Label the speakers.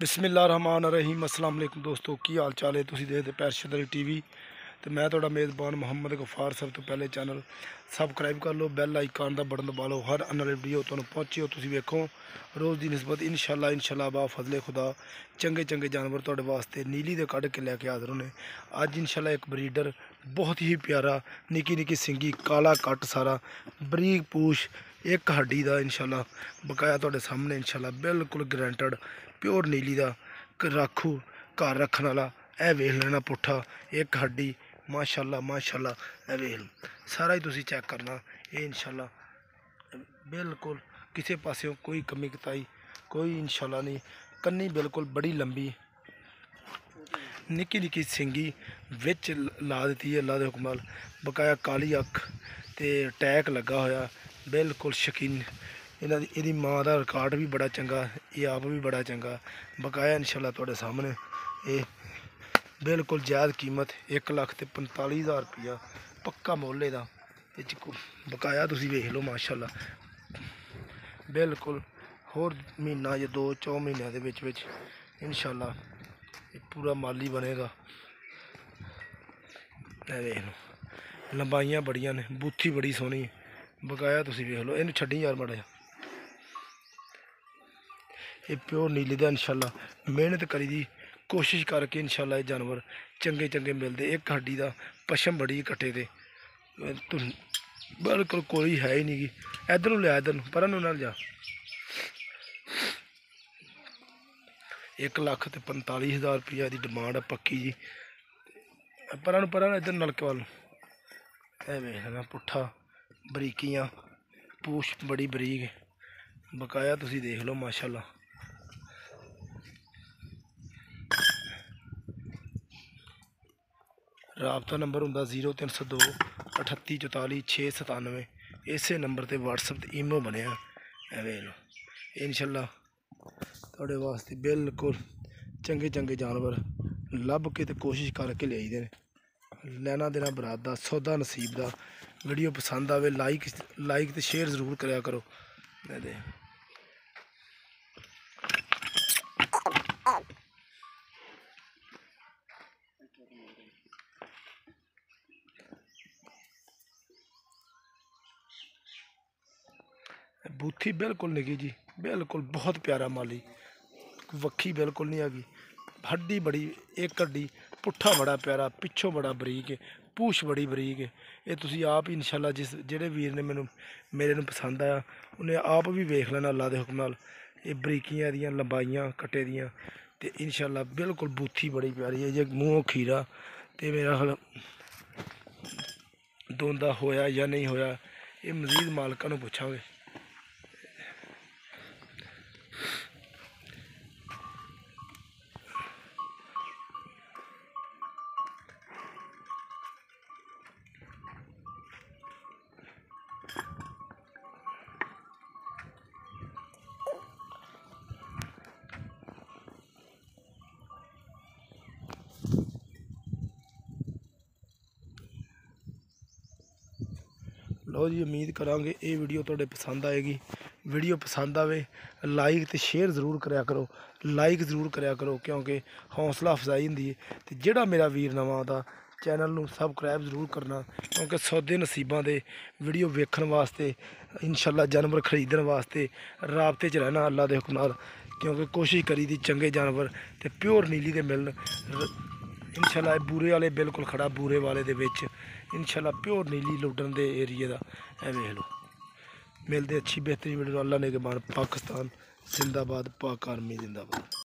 Speaker 1: बिस्मिल्लाहिर्रहमानिर्रहीम अस्सलाम वालेकुम दोस्तों की हाल चाल है। तुसीं देखदे पैरशदरी टीवी तो मैं तुहाडा मेज़बान मुहम्मद गफार। सब तो पहले चैनल सबसक्राइब कर लो, बैल आइकन का बटन दबा लो, हर आने वाली वीडियो तुहानूं पहुंचे हो। तुसीं वेखो रोज़ की निस्बत इंशाअल्लाह बा फजले खुदा चंगे चंगे जानवर तुहाडे वास्ते नीली दे कढ़ के लैके हाज़र होने। अज इंशाअल्लाह एक ब्रीडर बहुत ही प्यारा निक्की निक्की सिंगी काला कट सारा बरीक पूछ एक हड्डी का इंशाअल्लाह बकाया तुहाडे सामने इंशाअल्लाह बिल्कुल गारंटेड प्योर नीली का राखू घर रखने वाला। यह वेख लेना पुट्ठा एक हड्डी माशाअल्लाह यह वेख सारा ही तुसीं चेक करना। ये इंशाअल्लाह बिल्कुल किसी पासों कोई कमी कताई कोई इंशाअल्लाह नहीं। कन्नी बिल्कुल बड़ी लंबी निक्की निक्की सिंगी विच ला दी है अल्लाह के हुक्म नाल। बकाया काली अख ते टैक लगा होया बिल्कुल शकीन। इहदी माँ का रिकॉर्ड भी बड़ा चंगा, ये आप भी बड़ा चंगा। बकाया इंशाअल्लाह तुहाडे सामने ये बिल्कुल जायज़ कीमत 1,45,000 रुपया पक्का मुल इहदा। बकाया तुसीं वेख लो माशाअल्लाह बिल्कुल होर महीना या 2-4 महीनों के विच इंशाअल्लाह पूरा माली बनेगा। वेख लो लंबाइयां बड़ियां ने, बूथी बड़ी सोहनी। बकाया तुसीं वेख लो, इहनूं छड्डी यार माड़ा। ये प्योर नीली का इंशाअल्लाह मेहनत करी दी कोशिश करके इंशाअल्लाह ये जानवर चंगे चंगे मिलते। एक हड्डी का पशम बड़ी कट्टे ते बिल्कुल कोई है ही नहीं गी। इधर लिया इधर पर ना जा। 1,45,000 रुपया की डिमांड है पक्की जी। पर इधर नलके वाल वेख लेना पुट्ठा बरीकियाँ पूछ बड़ी बरीक। बकाया तुसीं देख लो माशाअल्लाह। राबता नंबर होंदा 0302 38 44 697। इसे नंबर पर व्हाट्सएप ते ईमो बनया। वेख लो इंशाअल्लाह तुहाडे वास्ते बिल्कुल चंगे चंगे जानवर लभ के ते कोशिश करके लियाई दे। लैना देना बरात दा सौदा नसीब दा। वीडियो पसंद आवे लाइक ते शेयर जरूर करया करो। बूथी बिल्कुल निकी जी, बिल्कुल बहुत प्यारा माली। वक्खी बिल्कुल नहीं हैगी, हड्डी बड़ी एक हड्डी, पुट्ठा बड़ा प्यारा, पिछों बड़ा बरीक है, पूछ बड़ी बरीक है। ये तुसीं आप ही इंशाअल्लाह जिस जेड़े वीर ने मेरे नूं पसंद आया उन्हें आप भी वेख लेना अल्लाह के हुक्म नाल। ये बरीकियां दियां लंबाइयां कट्टे दियां ते इंशाअल्लाह बिल्कुल बूथी बड़ी प्यारी है। जे मूँह खीरा तो मेरा ख्याल दोंदा होया या नहीं होया ये मजीद मालकां नूं पुछांगे। लो जी उम्मीद करांगे ये वीडियो तुहाडे पसंद आएगी। वीडियो पसंद आवे लाइक तो शेयर जरूर कराया करो, लाइक जरूर कराया करो क्योंकि हौसला अफजाई होंदी है। तो जेड़ा मेरा वीर नवां आता चैनल नूं सबसक्राइब जरूर करना क्योंकि सौदे नसीबां दे वीडियो वेखण वास्ते इंशाअल्लाह जानवर खरीदण वास्ते राबते च रहना अल्लाह दे हुक्म नाल। क्योंकि कोशिश करी दी चंगे जानवर ते प्योर नीली दे मिलन। इंशाअल्लाह बूरे वाले बिल्कुल खड़ा बूरे वाले दे विच इंशाअल्लाह प्योर नीली लुडन दे एरिए दा। वेख लो मिलते अच्छी बेहतरीन वीडियो। अल्लाह ने के मान पाकिस्तान जिंदाबाद, पाक आर्मी जिंदाबाद।